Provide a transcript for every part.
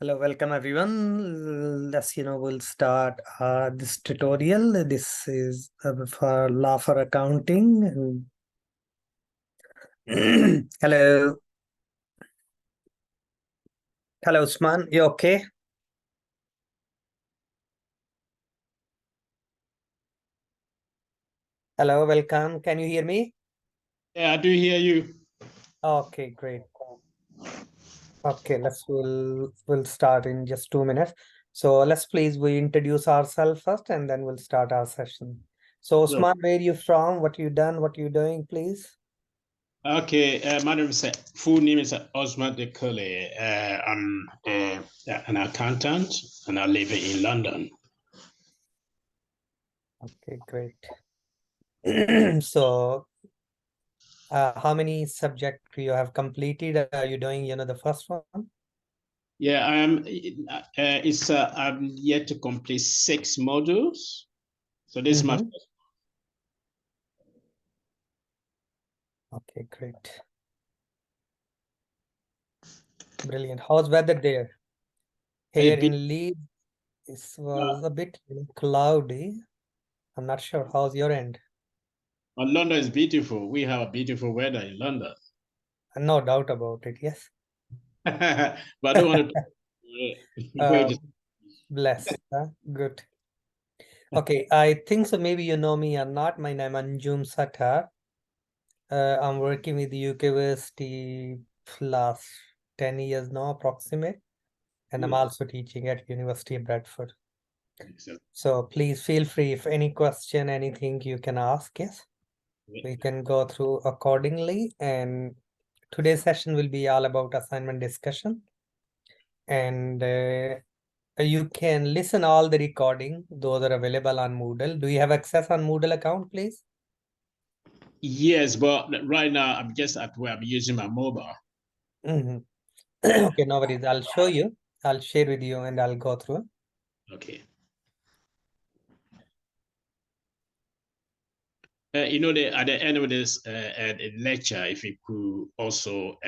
Hello, welcome everyone. We'll start this tutorial. This is for law for accounting. Hello. Hello, Usman. You okay? Hello, welcome. Can you hear me? Yeah, I do hear you. Okay, great. Okay, we'll start in just 2 minutes. So let's please we introduce ourselves first and then we'll start our session. So Sure. Usman, where you from? What you done? What you doing, please? Okay, my name is full name is Osman Dekole. I'm an accountant and I live in London. Okay, great. So how many subjects you have completed? Are you doing, the first one? Yeah, I am. I'm yet to complete 6 modules. So this is my Mm-hmm. Okay, great. Brilliant. How's weather there? Here in Leeds, it was a bit cloudy. I'm not sure. How's your end? London is beautiful. We have a beautiful weather in London. No doubt about it. Yes. But I don't want to. Bless. Good. Okay, I think so. Maybe you know me or not. My name is Anjum Satar. I'm working with the University last 10 years now, approximate. And I'm also teaching at University of Bradford. So please feel free if any question, anything you can ask. Yes, we can go through accordingly. And today's session will be all about assignment discussion. And you can listen all the recording. Those are available on Moodle. Do you have access on Moodle account, please? Yes, but right now I'm just at where I'm using my mobile. Okay, no worries. I'll show you. I'll share with you and I'll go through. Okay. At the end of this lecture, if you could also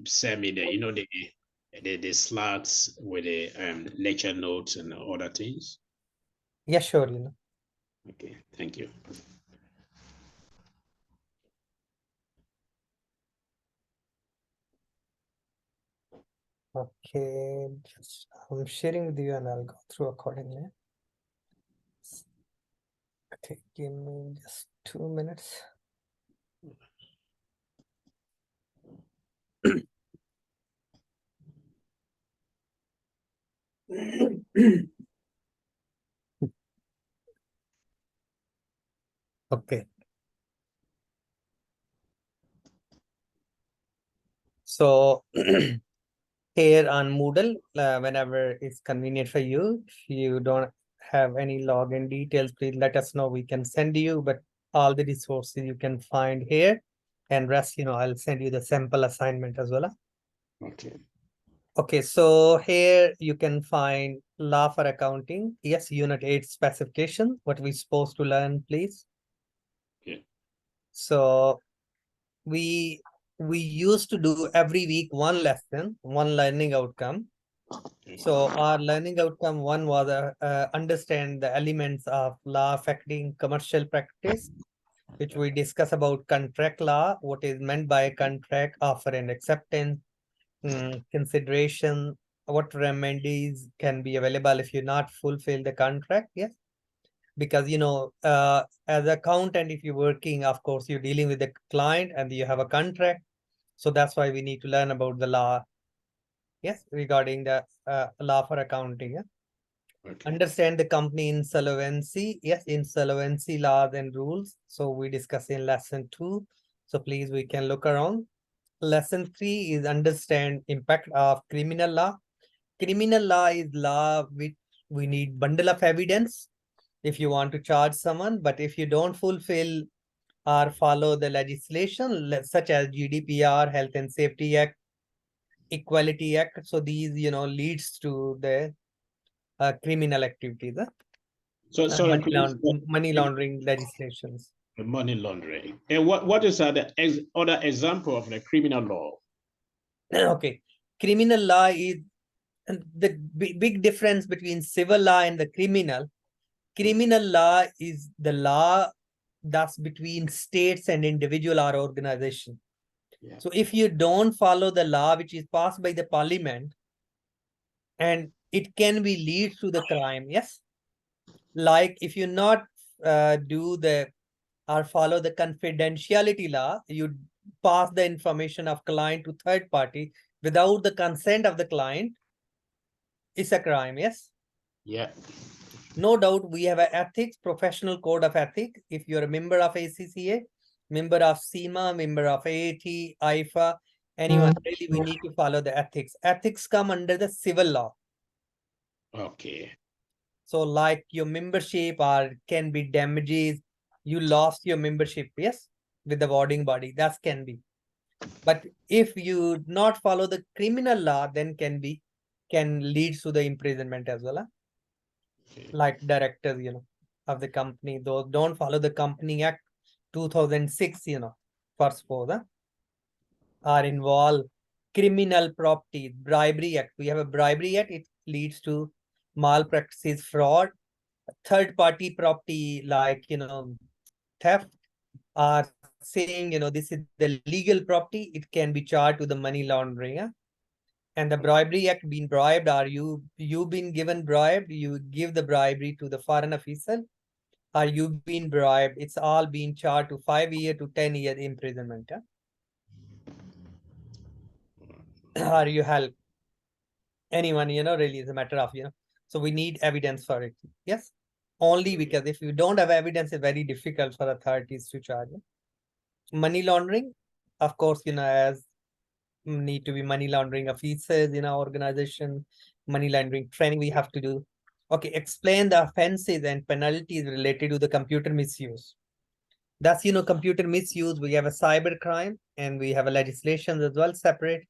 send me the slides with the lecture notes and other things. Yeah, sure. Okay, thank you. Okay, just I'm sharing with you and I'll go through accordingly. Okay, give me just 2 minutes. Okay. So here on Moodle, whenever it's convenient for you, if you don't have any login details, please let us know. We can send you, but all the resources you can find here. And rest, I'll send you the sample assignment as well. Okay. Okay, so here you can find law for accounting. Yes, Unit 8 specification. What we supposed to learn, please. Okay. So we used to do every week one lesson, one learning outcome. So our learning outcome one was understand the elements of law affecting commercial practice, which we discuss about contract law, what is meant by contract, offer and acceptance, consideration, what remedies can be available if you not fulfill the contract. Yes, because as accountant, if you're working, of course you're dealing with the client and you have a contract, so that's why we need to learn about the law, yes, regarding the law for accounting. Yeah? Okay. Understand the company insolvency, yes, insolvency laws and rules, so we discuss in lesson 2, so please we can look around. Lesson 3 is understand impact of criminal law. Criminal law is law which we need bundle of evidence if you want to charge someone, but if you don't fulfill or follow the legislation such as GDPR, Health and Safety Act, Equality Act, so these leads to the criminal activities, So money laundering legislations. money laundering. And what is the other example of the criminal law? Okay, criminal law is And the big difference between civil law and the criminal law is the law that's between states and individual or organization. Yeah. So if you don't follow the law which is passed by the parliament, and it can be lead to the crime, yes. Like if you not do the or follow the confidentiality law, you pass the information of client to third party without the consent of the client, it's a crime, yes. Yeah. No doubt we have an ethics, professional code of ethics. If you're a member of ACCA, member of SEMA, member of ATHE, IFA, anyone, really we need to follow the ethics. Ethics come under the civil law. Okay. So like your membership or can be damages, you lost your membership, yes, with the awarding body, that can be. But if you not follow the criminal law, then can lead to the imprisonment as well. Okay. Like directors, of the company, those don't follow the Company Act 2006, for suppose, are involved criminal property, bribery act. We have a bribery act, it leads to malpractices, fraud, third party property like theft, are saying this is the legal property, it can be charged to the money laundering. And the bribery act, being bribed, are you been given bribed, you give the bribery to the foreign official, are you been bribed, it's all being charged to 5 year to 10 year imprisonment. Or you help anyone, really is a matter of, so we need evidence for it, yes. Only because if you don't have evidence, it's very difficult for authorities to charge. Money laundering, of course, as need to be money laundering officers in our organization, money laundering training we have to do. Okay, explain the offenses and penalties related to the computer misuse. That's, computer misuse, we have a cyber crime and we have a legislation as well separate.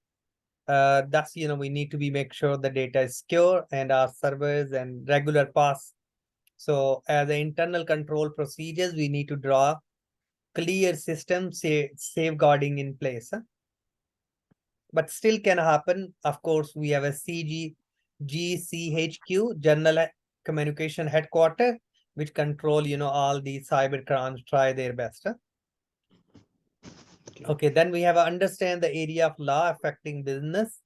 That's, we need to be make sure the data is secure and our servers and regular pass. So as the internal control procedures, we need to draw clear system safeguarding in place. But still can happen. Of course, we have a GCHQ, General Communication Headquarters, which control, all the cyber crimes, try their best. Okay, then we have to understand the area of law affecting business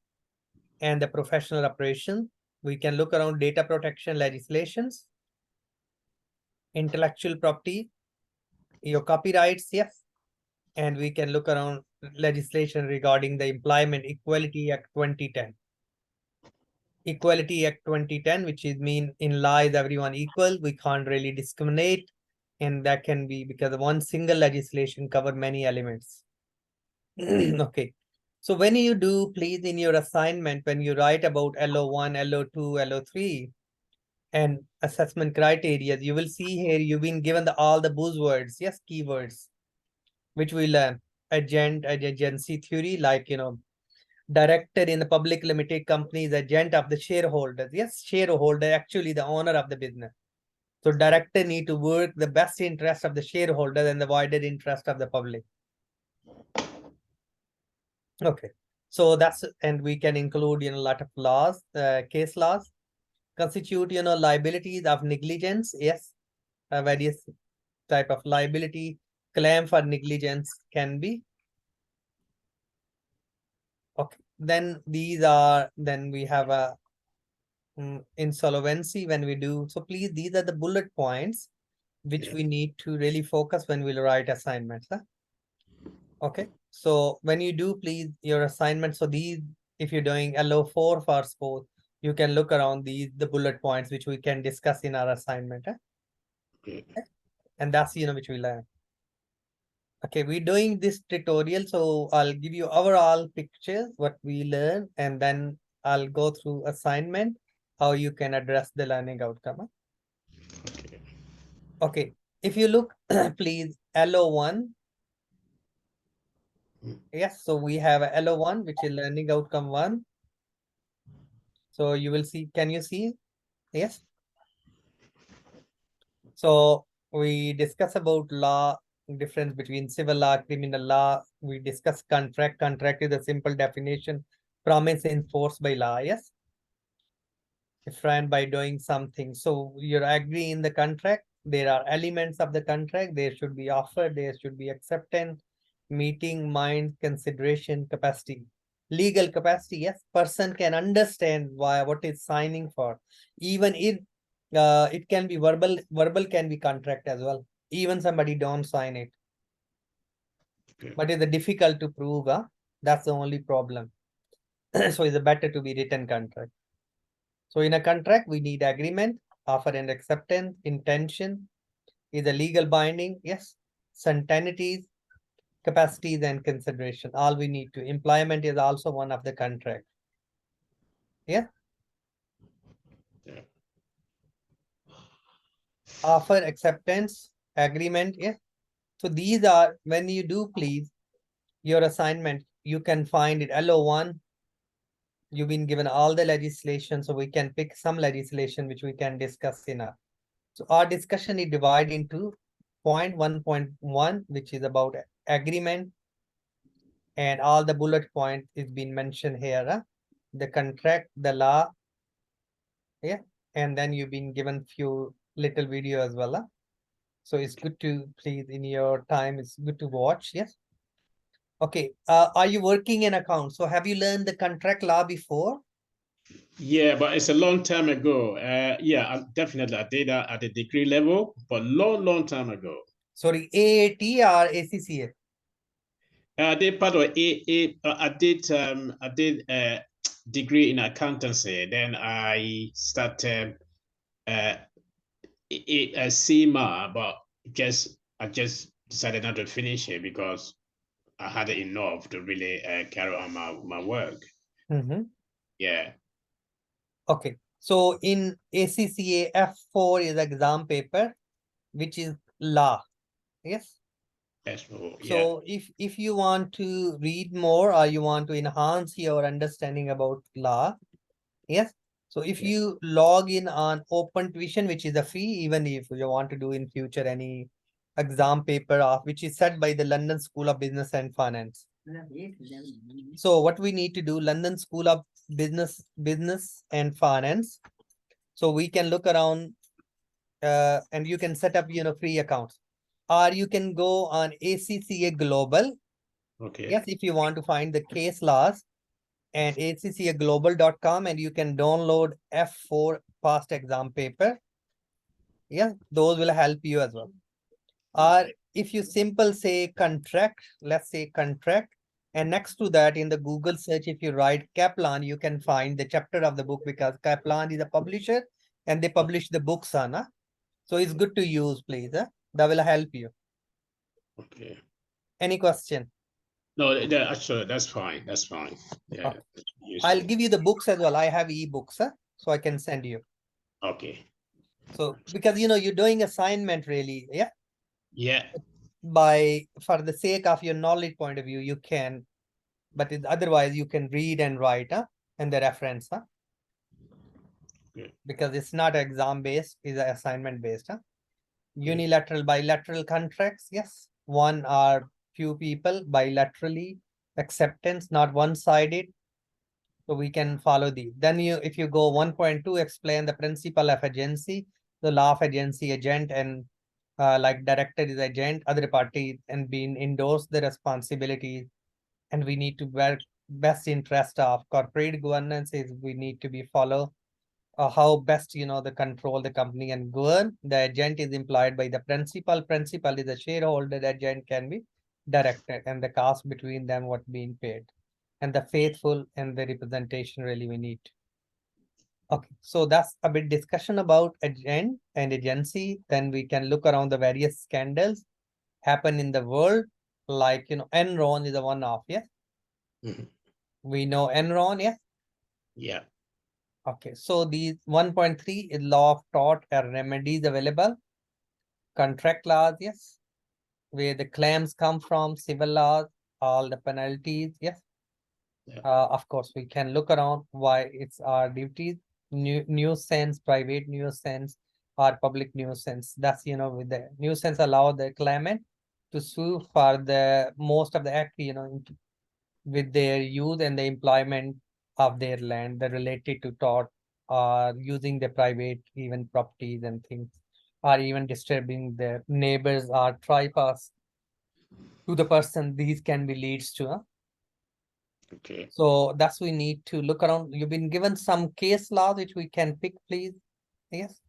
and the professional operation. We can look around data protection legislations, intellectual property, your copyrights, yes. And we can look around legislation regarding the Employment Equality Act 2010. Equality Act 2010, which is mean in law is everyone equal. We can't really discriminate. And that can be because one single legislation cover many elements. Okay. So when you do, please, in your assignment, when you write about LO1, LO2, LO3, and assessment criteria, you will see here you've been given all the buzzwords, yes, keywords, which we learn. Agency theory, like, director in the public limited company is agent of the shareholders. Yes, shareholder, actually the owner of the business. So director need to work the best interest of the shareholder and the wider interest of the public. Okay, so that's, and we can include, a lot of laws, case laws, constitute, liabilities of negligence. Yes, various type of liability claim for negligence can be. Okay, then then we have a insolvency when we do. So please, these are the bullet points which we need to really focus when we'll write assignments. Okay, so when you do, please, your assignment, so these, if you're doing LO4 for sport, you can look around the bullet points which we can discuss in our assignment. Okay. And that's, which we learn. Okay, we're doing this tutorial, so I'll give you overall pictures, what we learn, and then I'll go through assignment, how you can address the learning outcome. Okay. Okay, if you look, please, LO1. Yes, so we have a LO1, which is learning outcome 1. So you will see, can you see? Yes. So we discuss about law, difference between civil law, criminal law. We discuss contract. Contract is a simple definition, promise enforced by law. Yes. friend by doing something. So you're agreeing in the contract. There are elements of the contract. There should be offer. There should be acceptance, meeting, mind, consideration, capacity. Legal capacity, yes. Person can understand why what is signing for. Even if it can be verbal, verbal can be contract as well. Even somebody don't sign it. Okay. But it's difficult to prove, huh? That's the only problem. So it's better to be written contract. So in a contract, we need agreement, offer and acceptance, intention, is a legal binding, yes, certainties, capacities and consideration. All we need to. Employment is also one of the contract. Yeah. Yeah. Offer, acceptance, agreement, yeah. So these are, when you do please, your assignment, you can find it LO1. You've been given all the legislation, so we can pick some legislation which we can discuss in a. So our discussion is divided into point 1.1, which is about agreement, and all the bullet point is being mentioned here. The contract, the law, yeah, and then you've been given few little video as well. So it's good to please in your time. It's good to watch. Yes. Okay. Are you working in account? So have you learned the contract law before? Yeah, but it's a long time ago. Yeah, definitely I did that at the degree level, but long time ago. Sorry, AAT or ACCA? I did part of I did a degree in accountancy. Then I started a CMA, but I just decided not to finish it because I had enough to really carry on my work. Yeah. Okay. So in ACCA, F4 is exam paper, which is law. Yes. Yes. Yeah. So if you want to read more or you want to enhance your understanding about law, yes. So if Yeah. you log in on Open Tuition, which is a fee, even if you want to do in future any exam paper of which is set by the London School of Business and Finance. So what we need to do, London School of Business and Finance. So we can look around and you can set up, free accounts. Or you can go on ACCA Global. Okay. Yes, if you want to find the case laws and accaglobal.com, and you can download F4 past exam paper. Yeah, those will help you as well. Or if you simple say contract, let's say contract, and next to that in the Google search, if you write Kaplan, you can find the chapter of the book because Kaplan is a publisher and they publish the books on. So it's good to use, please. That will help you. Okay. Any question? No, actually that's fine. That's fine. Yeah. Okay. I'll Useful. give you the books as well. I have ebooks, so I can send you. Okay. So because you're doing assignment really, yeah. Yeah. For the sake of your knowledge point of view, you can, but otherwise you can read and write, and the reference, Good. because it's not exam based, it's assignment based, Unilateral, bilateral contracts, yes. One or few people bilaterally, acceptance, not one-sided. So we can follow these. Then if you go 1.2, explain the principle of agency, the law of agency, agent, and like director is agent, other party, and being endorsed the responsibility. And we need to work best interest of corporate governance is we need to be follow how best the control the company and govern. The agent is employed by the principal. Principal is a shareholder. The agent can be directed, and the cost between them what being paid, and the faithful and the representation really we need. Okay, so that's a bit discussion about agent and agency. Then we can look around the various scandals happen in the world, like Enron is a one of, yeah. We know Enron, yeah. Yeah. Okay, so the 1.3 is law of tort and remedies available. Contract laws, yes. Where the claims come from, civil laws, all the penalties, yes. Yeah. Of course, we can look around why it's our duties, nuisance, private nuisance, or public nuisance. That's, with the nuisance allow the claimant to sue for the most of the act, with their use and the employment of their land, the related to tort or using the private even properties and things, or even disturbing their neighbors or trespass to the person, these can be leads to. Okay. So that's we need to look around. You've been given some case law which we can pick, please. Yes.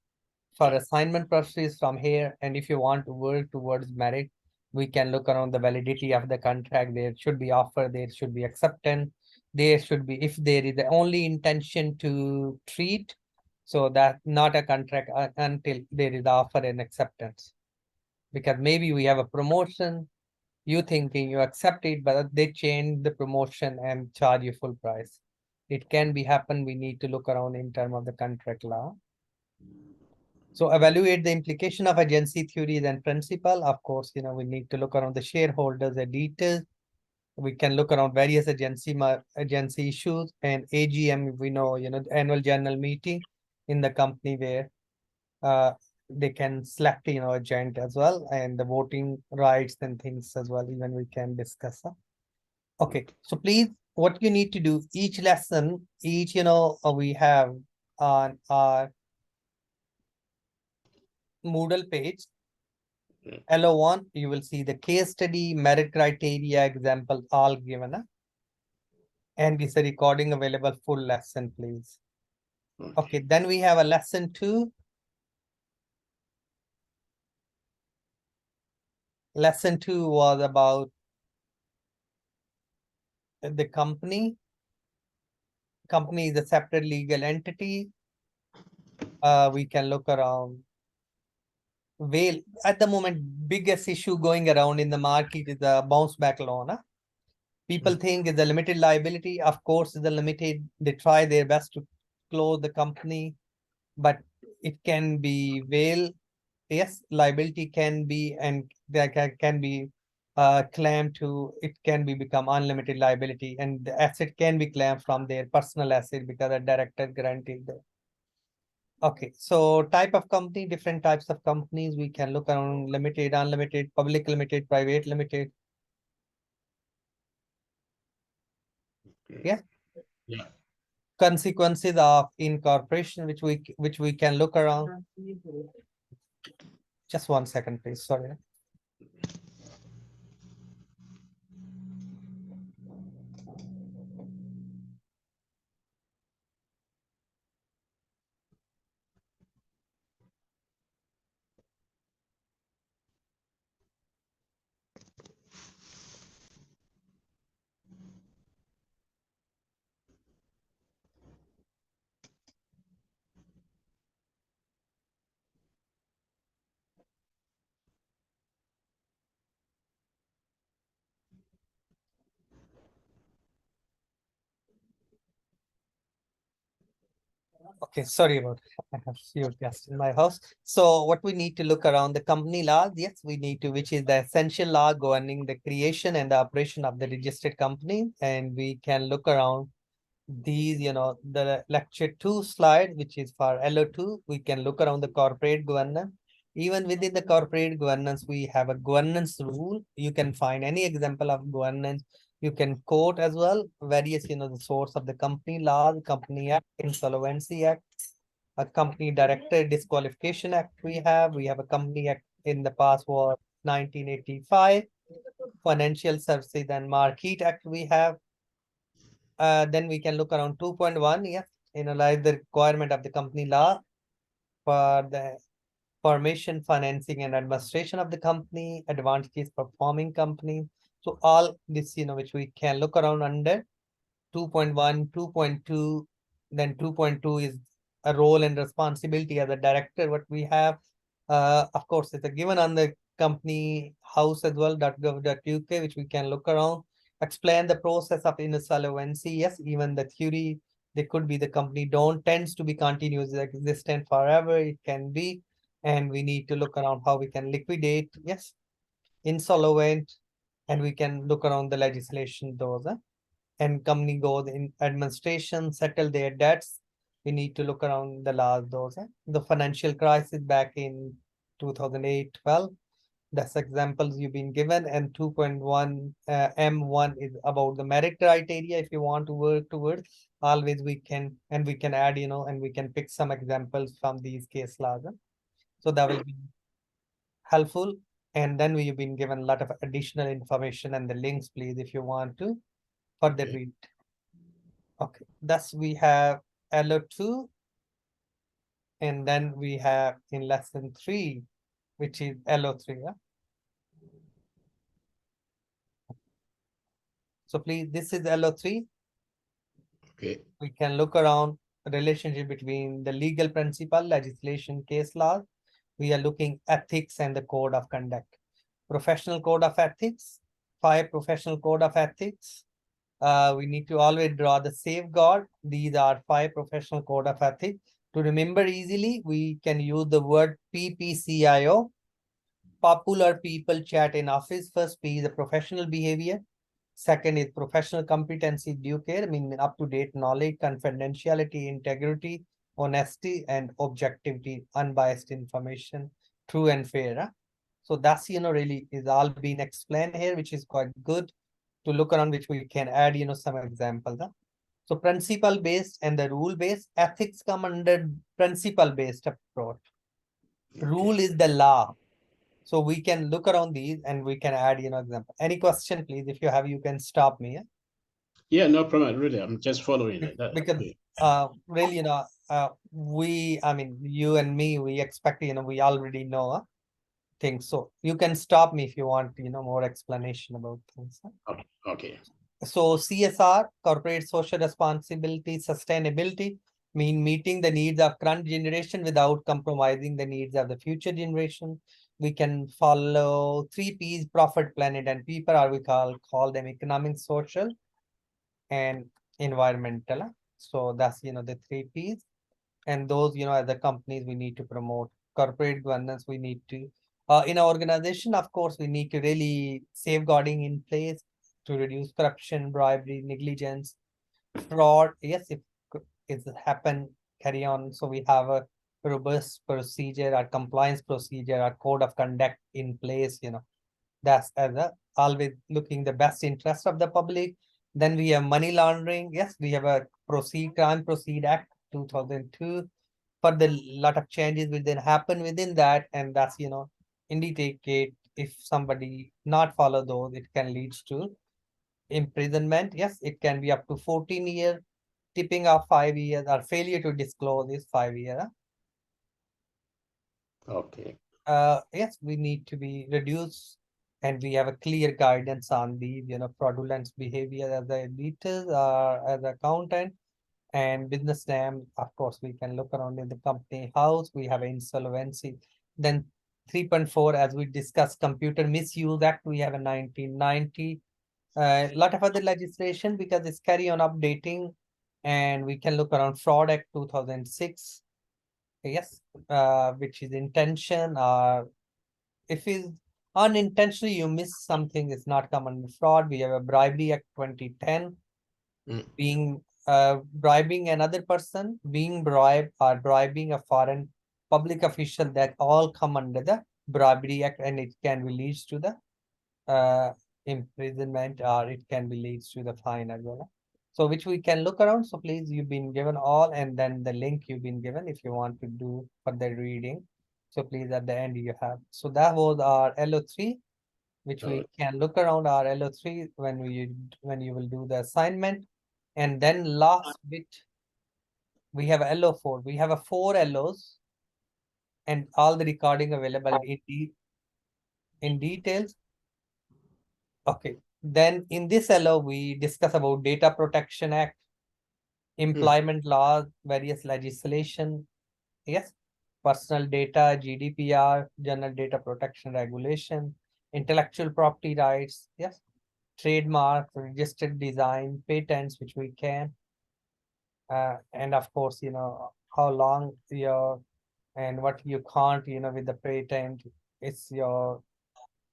For Yeah. assignment purposes from here, and if you want to work towards merit, we can look around the validity of the contract. There should be offer, there should be acceptance, there should be, if there is the only intention to treat, so that not a contract until there is offer and acceptance. Because maybe we have a promotion, you thinking you accept it, but they change the promotion and charge you full price. It can be happen. We need to look around in terms of the contract law. So evaluate the implication of agency theories and principle. Of course, we need to look around the shareholders and details. We can look around various agency issues and AGM. We know, the annual general meeting in the company where they can select, a giant as well, and the voting rights and things as well. Even we can discuss. Okay, so please, what you need to do, each lesson, we have on our Moodle page, Yeah. LO1, you will see the case study, merit criteria, example, all given. And it's a recording available full lesson, please. Okay, then we have a lesson 2. Lesson 2 was about the company. Company is a separate legal entity. We can look around. Well, at the moment, biggest issue going around in the market is the bounce back loan. People think it's a limited liability. Of course, it's a limited. They try their best to close the company, but it can be yes, liability can be, and there can be claimed to, it can be become unlimited liability, and the asset can be claimed from their personal asset because a director guaranteed that. Okay, so type of company, different types of companies. We can look around limited, unlimited, public limited, private limited. Yeah. Yeah. Consequences of incorporation, which we can look around. Just 1 second, please. Sorry. Okay, sorry about it. I have few guests in my house. So what we need to look around the company laws, yes, we need to, which is the essential law governing the creation and the operation of the registered company. And we can look around these, the lecture 2 slide, which is for LO2. We can look around the corporate governance. Even within the corporate governance, we have a governance rule. You can find any example of governance. You can quote as well various, the source of the company law, the Company Act, Insolvency Act, a Company Director Disqualification Act. We have a Company Act in the past was 1985, Financial Services and Market Act we have. Then we can look around 2.1, yes, analyze the requirement of the company law for the formation, financing, and administration of the company, advantages for forming company. So all this, which we can look around under 2.1, 2.2, then 2.2 is a role and responsibility as a director, what we have. Of course, it's a given on the company house as well, .gov.uk, which we can look around. Explain the process of insolvency. Yes, even the theory, they could be the company don't tends to be continuous existent forever. It can be, and we need to look around how we can liquidate. Yes, insolvent, and we can look around the legislation those. And company goes in administration, settle their debts. We need to look around the laws those. The financial crisis back in 2008-12. That's examples you've been given, and 2.1 M1 is about the merit criteria. If you want to work towards, always we can, and we can add, and we can pick some examples from these case laws. So that will be helpful. And then we've been given a lot of additional information and the links, please, if you want to further Okay. read. Okay, thus we have LO2, and then we have in lesson 3, which is LO3. Yeah? So please, this is LO3. Okay. We can look around the relationship between the legal principle, legislation, case law. We are looking ethics and the code of conduct. Professional code of ethics, 5 professional code of ethics. We need to always draw the safeguard. These are 5 professional code of ethics. To remember easily, we can use the word PPCIO, popular people chat in office. First P is the professional behavior. Second is professional competency, due care, meaning up-to-date knowledge, confidentiality, integrity, honesty, and objectivity, unbiased information, true and fair. So that's, really is all being explained here, which is quite good to look around, which we can add, some examples. So principle-based and the rule-based ethics come under principle-based approach. Rule is the law. So we can look around these and we can add, example. Any question, please? If you have, you can stop me. Yeah, no problem. Really, I'm just following it. Because Okay. really, I mean, you and me, we expect, we already know things. So you can stop me if you want, more explanation about things. Okay. So CSR, corporate social responsibility, sustainability, mean meeting the needs of current generation without compromising the needs of the future generation. We can follow 3 P's: profit, planet, and people, or we call them economic, social, and environmental. So that's, the 3 P's. And those, as the companies, we need to promote corporate governance. We need to, in our organization, of course, we need to really safeguarding in place to reduce corruption, bribery, negligence, fraud. Yes, if it happen, carry on. So we have a robust procedure, our compliance procedure, our code of conduct in place. That's as a always looking the best interest of the public. Then we have money laundering. Yes, we have a Crime Proceed Act 2002. For the lot of changes will then happen within that, and that's, indicate if somebody not follow those, it can lead to imprisonment. Yes, it can be up to 14 years, tipping off 5 years, or failure to disclose is 5 years. Okay. Yes, we need to be reduced, and we have a clear guidance on the, fraudulent behavior as the editors or as accountant and business name. Of course, we can look around in the company house. We have insolvency. Then 3.4, as we discussed, Computer Misuse Act, we have a 1990. A lot of other legislation because it's carry on updating, and we can look around Fraud Act 2006. Yes, which is intention, or if is unintentionally you miss something, it's not common fraud. We have a Bribery Act 2010, being bribing another person, being bribed, or bribing a foreign public official, that all come under the Bribery Act, and it can be leads to the imprisonment, or it can be leads to the fine as well. So which we can look around. So please, you've been given all, and then the link you've been given if you want to do further reading. So please, at the end you have. So that was our LO3, which we can look around our LO3 when you will do the assignment. And then last bit, we have LO4. We have a 4 LOs, and all the recording available in details. Okay. Then in this LO, we discuss about Data Protection Act, employment laws, various legislation. Yes. Personal data, GDPR, General Data Protection Regulation, intellectual property rights. Yes. Trademark, registered design, patents, which we can. And of course, how long your and what you can't, with the patent. It's your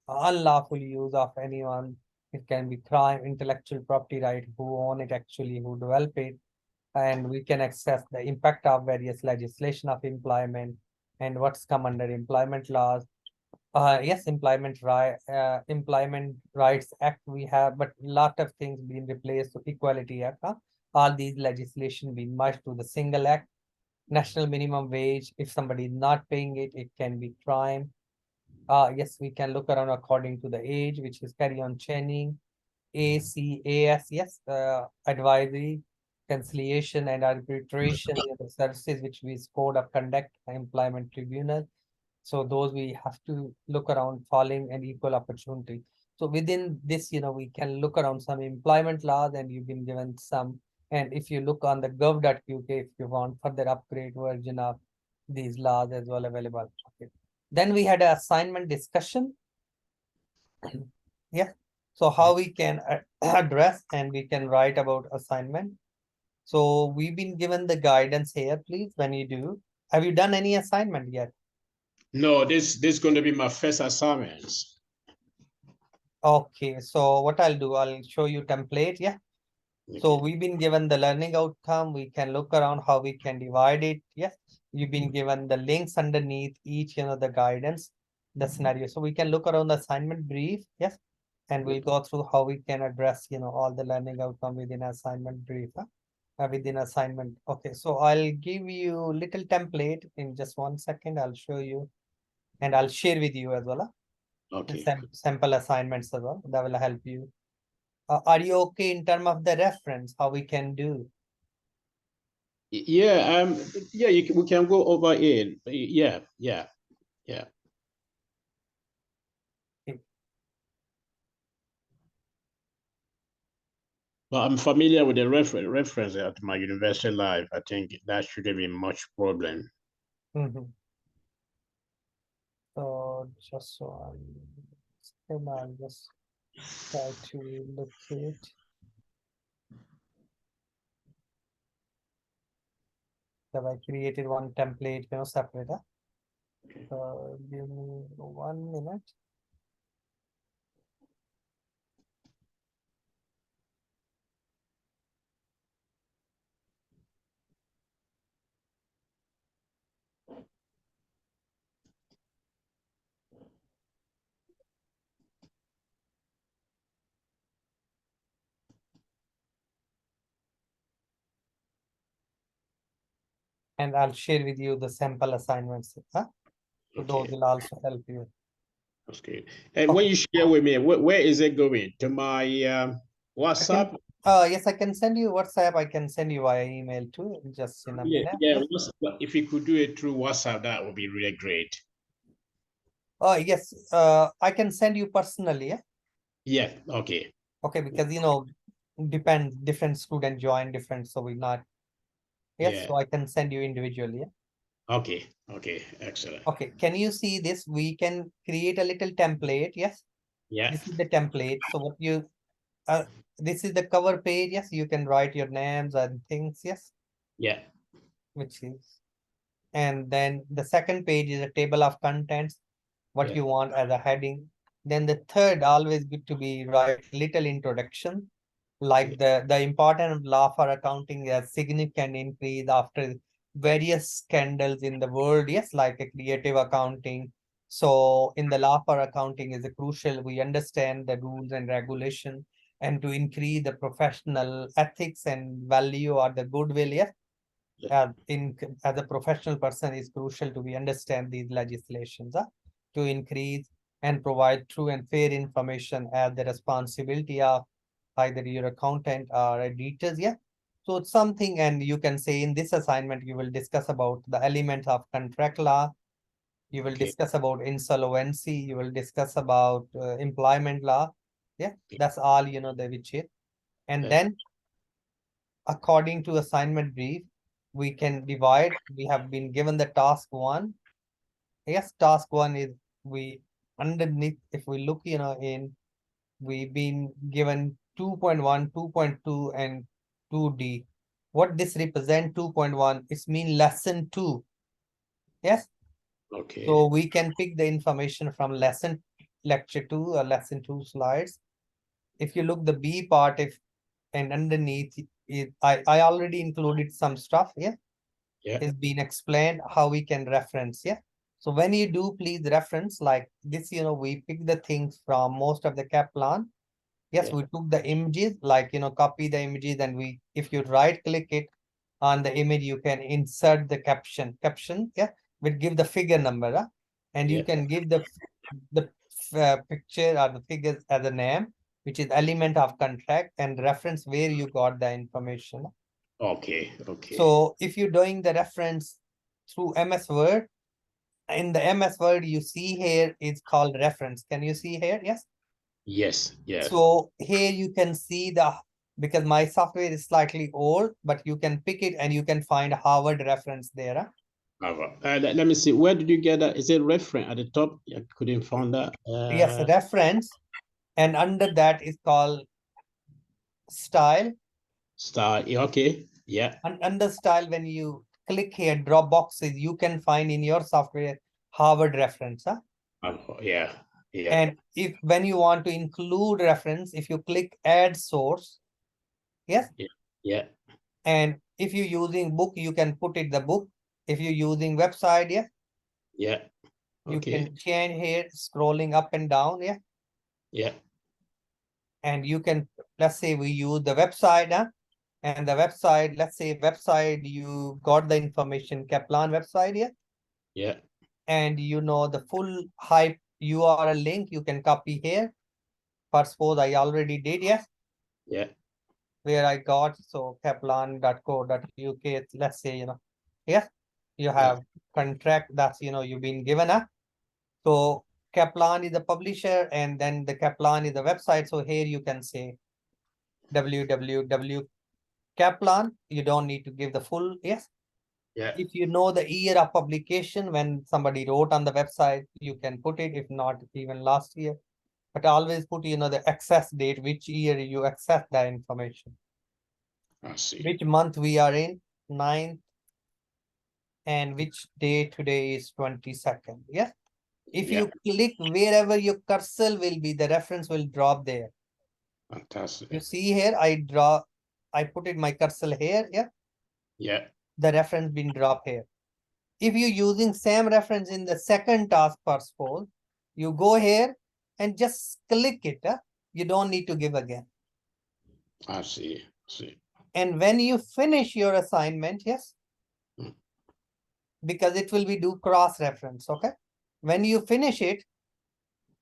unlawful use of anyone. It can be crime, intellectual property right, who own it actually, who develop it. And we can access the impact of various legislation of employment and what's come under employment laws. Yes, Employment Rights Act we have, but lot of things being replaced to Equality Act. All these legislation being merged to the single act. National minimum wage, if somebody is not paying it, it can be crime. Yes, we can look around according to the age, which is carry on chaining. ACAS, yes, advisory, conciliation and arbitration services, which is code of conduct, employment tribunal. So those we have to look around following an equal opportunity. So within this, we can look around some employment laws, and you've been given some. And if you look on the gov.uk, if you want further upgrade version of these laws as well available. Okay. Then we had an assignment discussion. Yeah. So how we can address and we can write about assignment. So we've been given the guidance here, please, when you do. Have you done any assignment yet? No, this is going to be my first assignment. Okay, so what I'll do, I'll show you template, yeah. So Okay. we've been given the learning outcome. We can look around how we can divide it. Yes, you've been given the links underneath each, the guidance, the scenario. So we can look around the assignment brief. Yes, and we'll go through how we can address, all the learning outcome within assignment brief. Within assignment. Okay, so I'll give you little template in just 1 second. I'll show you, and I'll share with you as well. Okay. Sample assignments as well. That will help you. Are you okay in terms of the reference, how we can do? Yeah. Yeah. We can go over it. Yeah. Yeah. Yeah. Okay. But I'm familiar with the reference at my university life. I think that shouldn't be much problem. So just so I'll just try to locate. Have I created one template, separate? So give me 1 minute. And I'll share with you the sample assignments. So those Okay. will also help you. That's good. And when Okay. you share with me, where is it going? To my WhatsApp? Yes, I can send you WhatsApp. I can send you via email too, just in a Yeah, minute. yeah. Yeah. If you could do it through WhatsApp, that would be really great. Oh, yes. I can send you personally. Yeah. Yeah. Okay. Okay, because different student join different, so we not. Yes, Yeah. so I can send you individually. Yeah. Okay. Okay. Excellent. Okay, can you see this? We can create a little template. Yes, Yeah. this is the template. So what you this is the cover page. Yes, you can write your names and things. Yes, Yeah. which is, and then the second page is a table of contents, what Yeah. you want as a heading. Then the third, always good to be write little introduction, like the importance of law for accounting has significant increase after various scandals in the world. Yes, like a creative accounting. So in the law for accounting is a crucial. We understand the rules and regulation, and to increase the professional ethics and value or the goodwill. Yes, as a professional person is crucial to be understand these legislations to increase and provide true and fair information as the responsibility of either your accountant or editors. Yeah, so it's something, and you can say in this assignment you will discuss about the elements of contract law, you will Okay. discuss about insolvency, you will discuss about employment law. Yeah, that's all the which is. And That's then according to assignment brief, we can divide. We have been given the task one. Yes, task one is we underneath, if we look, we've been given 2.1, 2.2, and 2D. What this represent 2.1? It's mean lesson 2. Yes. So okay. we can pick the information from lesson lecture 2 or lesson 2 slides. If you look the B part, if and underneath it, I already included some stuff. Yeah, Yeah. is being explained how we can reference. Yeah, So when you do, please reference like this, we pick the things from most of the Kaplan. Yes, Yeah. we took the images, like, copy the images, and if you right click it on the image, you can insert the caption, yeah, will give the figure number, and you Yeah. can give the picture or the figures as a name, which is element of contract, and reference where you got the information. Okay. Okay. So if you're doing the reference through MS Word, in the MS Word, you see here it's called reference. Can you see here? Yes. Yes. Yeah. So here you can see because my software is slightly old, but you can pick it and you can find Harvard reference there. Let me see. Where did you get that? Is it reference at the top? I couldn't find that. Yes, reference. And under that is called style. Star. Yeah, okay. Yeah. And under style, when you click here, drop boxes, you can find in your software Harvard reference. Yeah. Yeah. And when you want to include reference, if you click add source, yes. Yeah. Yeah. And if you're using book, you can put it the book. If you're using website, yeah, Yeah. you Okay. can change here, scrolling up and down, yeah. Yeah. And you can, let's say we use the website, and the website, let's say website, you got the information, Kaplan website, yeah. Yeah. And the full hype URL link, you can copy here. For suppose I already did, yes. Yeah. Where I got, so kaplan.co.uk, let's say, yes, you Yeah. have contract that's, you've been given a. So Kaplan is the publisher, and then the Kaplan is the website. So here you can say www Kaplan. You don't need to give the full, yes. Yeah. If you know the year of publication, when somebody wrote on the website, you can put it, if not even last year. But always put, the access date, which year you access that information. I see. Which month we are in, 9th, and which day today is 22nd. Yes. If Yeah. you click wherever your cursor will be, the reference will drop there. You Fantastic. see here, I put it my cursor here. Yeah. Yeah. The reference been dropped here. If you're using same reference in the second task for suppose, you go here and just click it. You don't need to give again. I see. See. And when you finish your assignment, yes, Mm. because it will be do cross reference. Okay. When you finish it,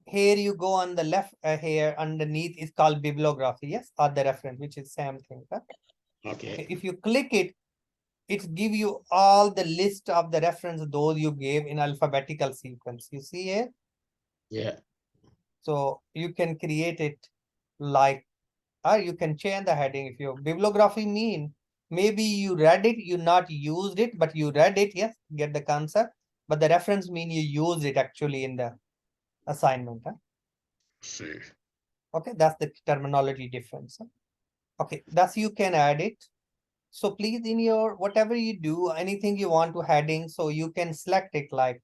here you go on the left, here underneath is called bibliography, yes, or the reference, which is same thing. Okay. If you click it, it give you all the list of the reference those you gave in alphabetical sequence. You see here? Yeah. So you can create it like, or you can change the heading. If your bibliography mean, maybe you read it, you not used it, but you read it, yes, get the concept. But the reference mean you used it actually in the assignment. See. Okay, that's the terminology difference. Okay, that's you can add it. So please, in your whatever you do, anything you want to heading, so you can select it like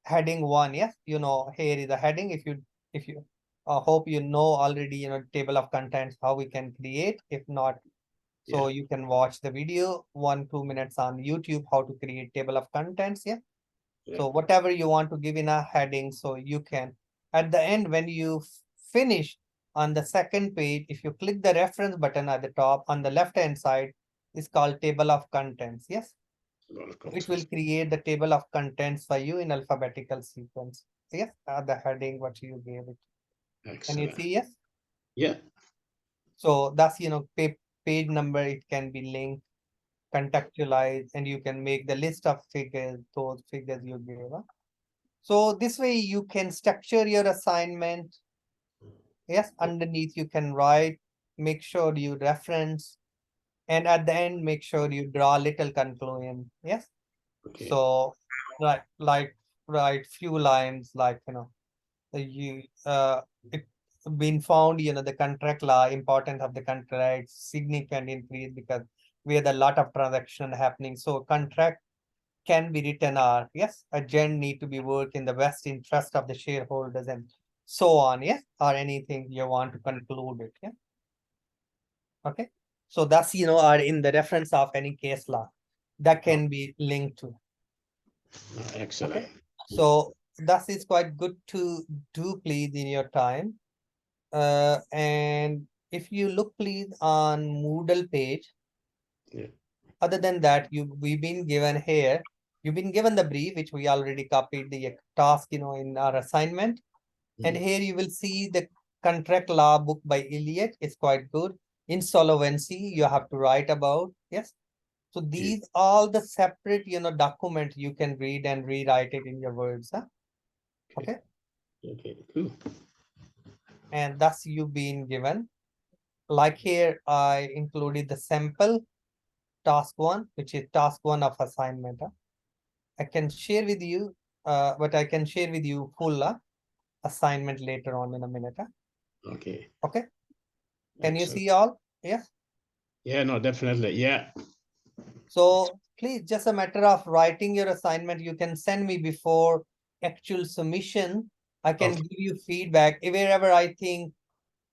heading 1. Yes, here is the heading. If you hope you know already, table of contents, how we can create. If not, so Yeah. you can watch the video 1-2 minutes on YouTube how to create table of contents. Yeah. Yeah. So whatever you want to give in a heading, so you can at the end when you finish on the second page, if you click the reference button at the top on the left hand side, is called table of contents. Yes. It will create the table of contents for you in alphabetical sequence. Yes, the heading what you gave it. Can you Excellent. see? Yes. Yeah. So that's page number. It can be linked, contextualized, and you can make the list of figures. Those figures you gave. So this way you can structure your assignment. Yes, underneath you can write. Make sure you reference, and at the end make sure you draw a little conclusion. Yes. Okay. So like write few lines like you it been found the contract law important of the contract significant increase because we had a lot of transaction happening. So contract can be written or yes, agent need to be work in the best interest of the shareholders and so on. Yes, or anything you want to conclude it. Yeah. Okay. So that's are in the reference of any case law that can be linked to. Excellent. Okay, so that is quite good to do, please, in your time. And if you look, please, on Moodle page, Yeah. other than that, we've been given here, you've been given the brief, which we already copied the task, in our assignment. And here you will see the contract law book by Elliot is quite good. Insolvency, you have to write about. Yes. So these all the separate, document you can read and rewrite it in your words. Huh? Okay. Okay, cool. And that's you being given. Like here, I included the sample task 1, which is task 1 of assignment. Huh? I can share with you, but I can share with you full assignment later on in a minute. Huh? Okay. Okay. Can you Excellent. see all? Yes. Yeah, no, definitely. Yeah. So please, just a matter of writing your assignment. You can send me before actual submission. I can Okay. give you feedback wherever I think,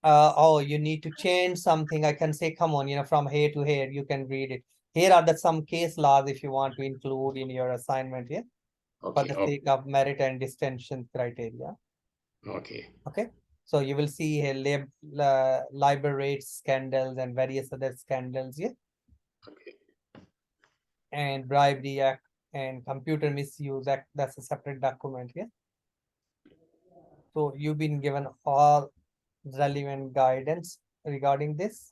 oh, you need to change something. I can say, come on, from here to here, you can read it. Here are some case laws if you want to include in your assignment, yeah, for Okay. the sake of merit and distinction criteria. Okay. Okay. So you will see here LIBOR rates scandals and various other scandals, yeah, Okay. and bribery act and computer misuse act. That's a separate document, yeah. So you've been given all relevant guidance regarding this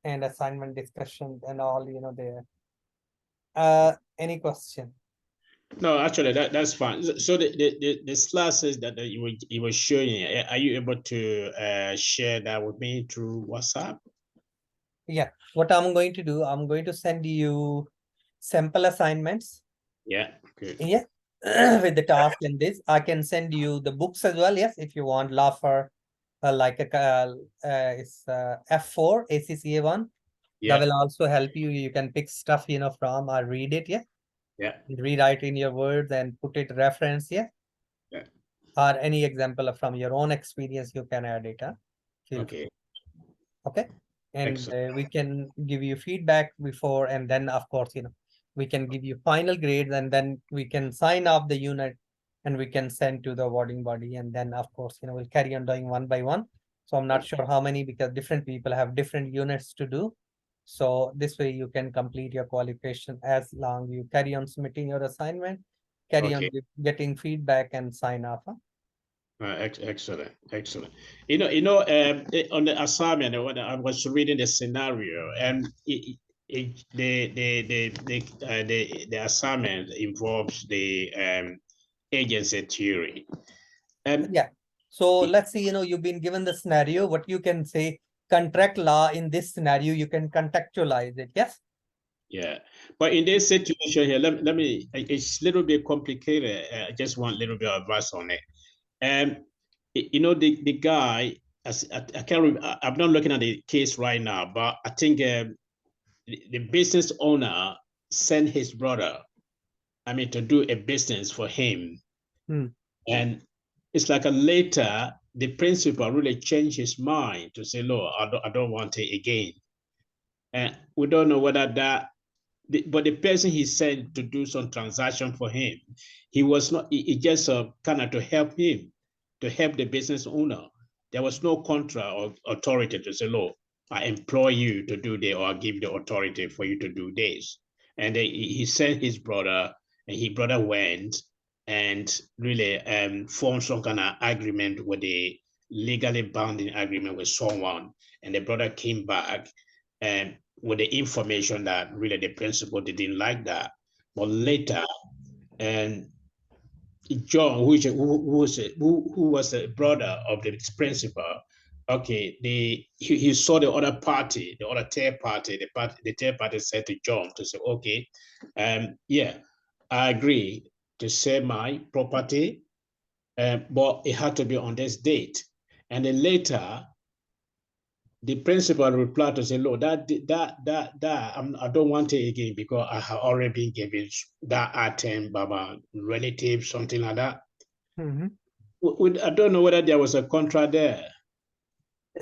and assignment discussion and all, there. Any question? No, actually, that's fine. So the classes that you were showing, are you able to share that with me through WhatsApp? Yeah. What I'm going to do, I'm going to send you sample assignments. Yeah. Good. Yeah. With the task and this, I can send you the books as well. Yes, if you want law for like it's F4 ACCA one. That Yeah. will also help you. You can pick stuff, from or read it. Yeah. Yeah. Rewrite in your words and put it reference. Yeah. Yeah. Or any example from your own experience, you can add it. Huh? Feel free. Okay. Okay. And Excellent. we can give you feedback before, and then of course, we can give you final grades, and then we can sign off the unit and we can send to the awarding body. And then of course, we'll carry on doing one by one. So I'm not sure how many, because different people have different units to do. So this way you can complete your qualification as long you carry on submitting your assignment, carry on Okay. getting feedback and sign off. Huh? Excellent, excellent. On the assignment, when I was reading the scenario, and the assignment involves the agency theory, and Yeah. So let's see, you've been given the scenario, what you can say, contract law in this scenario, you can contextualize it. Yes. yeah, but in this situation here, let me, it's a little bit complicated. I just want a little bit of advice on it. The guy, I can't remember, I'm not looking at the case right now, but I think the business owner sent his brother, to do a business for him. And it's like a later, the principal really changed his mind to say, "Look, I don't want it again." And we don't know whether but the person he sent to do some transaction for him, he was not, he just kind of to help him, to help the business owner. There was no contract or authority to say, "Look, I employ you to do this, or I give the authority for you to do this." And he sent his brother, and his brother went and really formed some kind of agreement with the legally binding agreement with someone. And the brother came back and with the information that really the principal didn't like that. But later, and John, who was the brother of the principal, okay, he saw the other party, the other third party, the third party said to John to say, okay, yeah, I agree to sell my property, but it had to be on this date. And then later, the principal replied to say, "Look, I don't want it again because I have already been given that item by my relative, something like that." I don't know whether there was a contract there.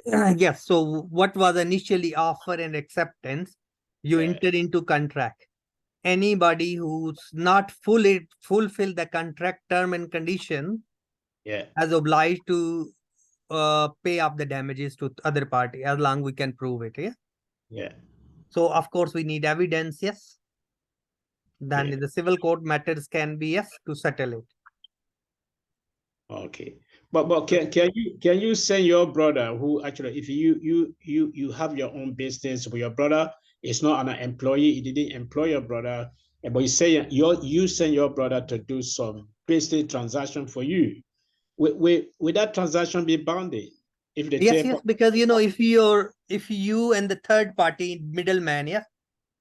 Yes. So what was initially offer and acceptance, you Yeah. enter into contract. anybody who's not fully fulfill the contract term and condition Yeah. is obliged to pay up the damages to other party as long we can prove it. Yeah. Yeah. So of course we need evidence. Yes. Then Yeah. the civil court matters can be yes to settle it. Okay. But can you send your brother who actually, if you have your own business, but your brother is not an employee, he didn't employ your brother, but you say you send your brother to do some business transaction for you. Will that transaction be bounded? If the Yes, third yes, because if you and the third party middleman, yeah.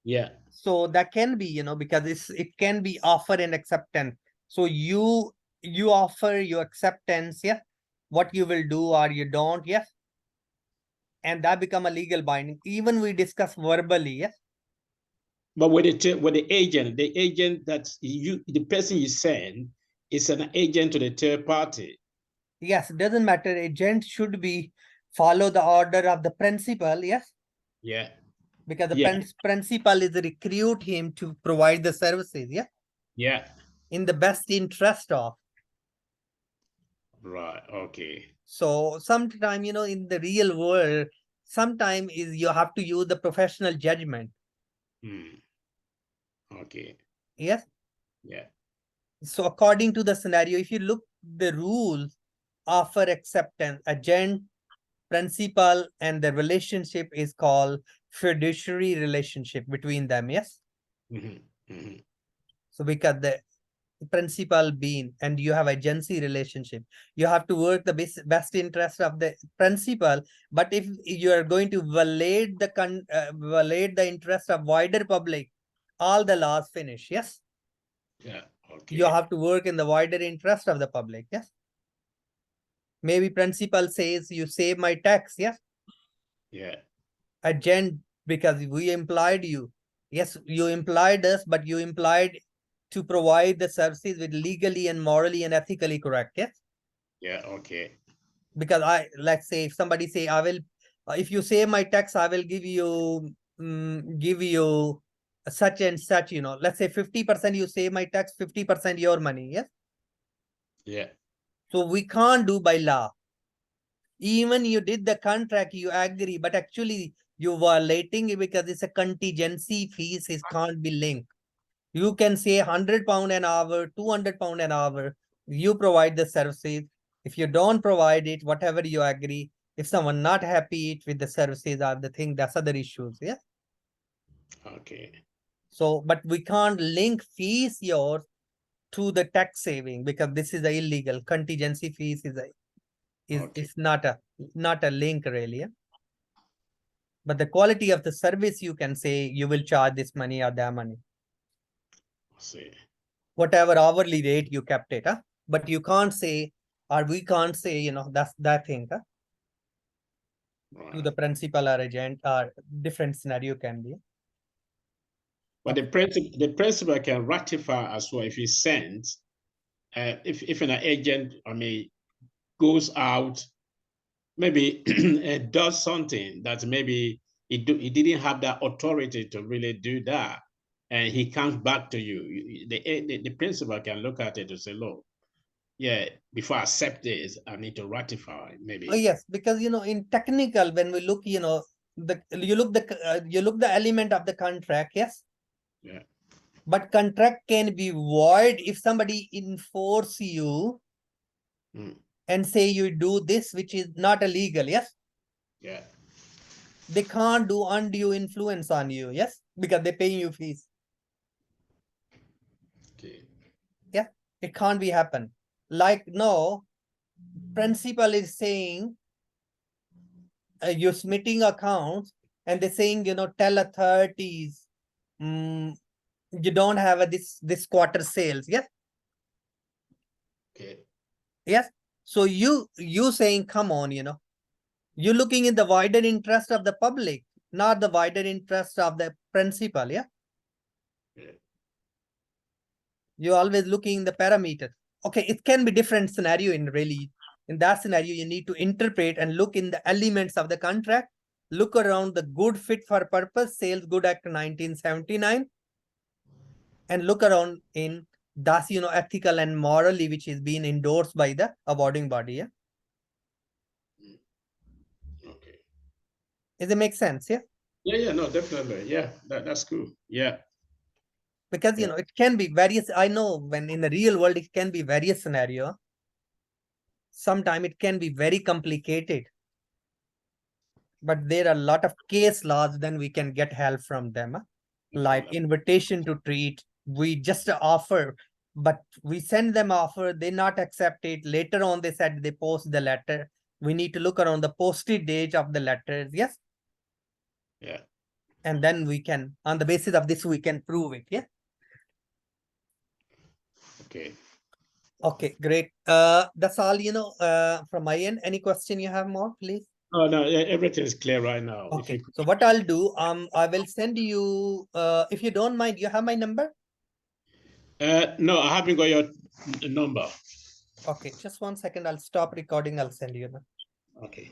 yeah. So that can be, because it can be offer and acceptance. So you offer your acceptance, yeah, what you will do or you don't, yes. And that become a legal binding. Even we discuss verbally, yes. But with the agent that the person you send is an agent to the third party. Yes, it doesn't matter. Agent should be follow the order of the principal, yes. Yeah. Because the Yeah. principal is recruit him to provide the services, yeah, Yeah. in the best interest of. Right. Okay. So sometime, in the real world, sometime is you have to use the professional judgment. Hmm. Okay. Yes. Yeah. So according to the scenario, if you look the rules, offer acceptance, agent, principal, and the relationship is called fiduciary relationship between them. Yes. Mm-hmm. Mm-hmm. So because the principal being and you have agency relationship, you have to work the best interest of the principal. But if you are going to violate the interest of wider public, all the laws finish. Yes. Yeah. You Okay. have to work in the wider interest of the public. Yes. Maybe principal says you save my tax. Yes. Yeah. Agent, because we employed you. Yes, you employed us, but you employed to provide the services with legally and morally and ethically correct. Yes. Yeah. Okay. Because let's say if somebody say I will, if you save my tax, I will give you such and such, let's say 50% you save my tax, 50% your money. Yes. Yeah. So we can't do by law. Even you did the contract, you agree, but actually you violating it because it's a contingency fees, it can't be linked. You can say £100 an hour, £200 an hour, you provide the services. If you don't provide it, whatever you agree, if someone not happy with the services or the thing, that's other issues. Yeah. Okay. So, but we can't link fees yours to the tax saving because this is a illegal. Contingency fees Okay. is not a link really. Yeah? But the quality of the service, you can say you will charge this money or that money. I see. Whatever hourly rate you kept it, huh? But you can't say, or we can't say, that's that thing, huh? To the Right. principal or agent or different scenario can be. But the principal can ratify as well if he sends. If an agent, I mean, goes out, maybe does something that maybe he didn't have that authority to really do that, and he comes back to you, the principal can look at it and say, look, yeah, before I accept this, I need to ratify Oh maybe. yes, because in technical, when we look, you look the element of the contract, yes. Yeah. But contract can be void if somebody enforce you Mm. and say you do this, which is not illegal, yes. Yeah. They can't do undue influence on you, yes, because they're paying you fees. Okay. Yeah, it can't be happen. Like no, principal is saying you're submitting accounts and they're saying, tell authorities, you don't have this quarter sales. Yes. Okay. Yes. So you saying, come on, you're looking in the wider interest of the public, not the wider interest of the principal. Yeah. Yeah. You're always looking the parameter. Okay, it can be different scenario in really. In that scenario, you need to interpret and look in the elements of the contract, look around the good fit for purpose, Sales Good Act 1979. and look around in that's, you know, ethical and morally, which is being endorsed by the awarding body. Yeah. Okay. Does it make sense? Yeah. Yeah, no, definitely. Yeah, that's cool. Yeah. Because, you know, it can be various. I know when in the real world, it can be various scenario. Sometimes it can be very complicated. But there are a lot of case laws, then we can get help from them. Like invitation to treat, we just offer, but we send them offer, they not accept it. Later on, they said they post the letter. We need to look around the posted date of the letters. Yes. Yeah. And then we can, on the basis of this, we can prove it. Yeah. Okay. Okay, great. That's all, you know, from my end. Any question you have more, please? Oh no, everything is clear right now. If Okay, you so what I'll do, I will send you, if you don't mind, you have my number? no, I haven't got your number. Okay, just 1 second. I'll stop recording. I'll send you now. Okay.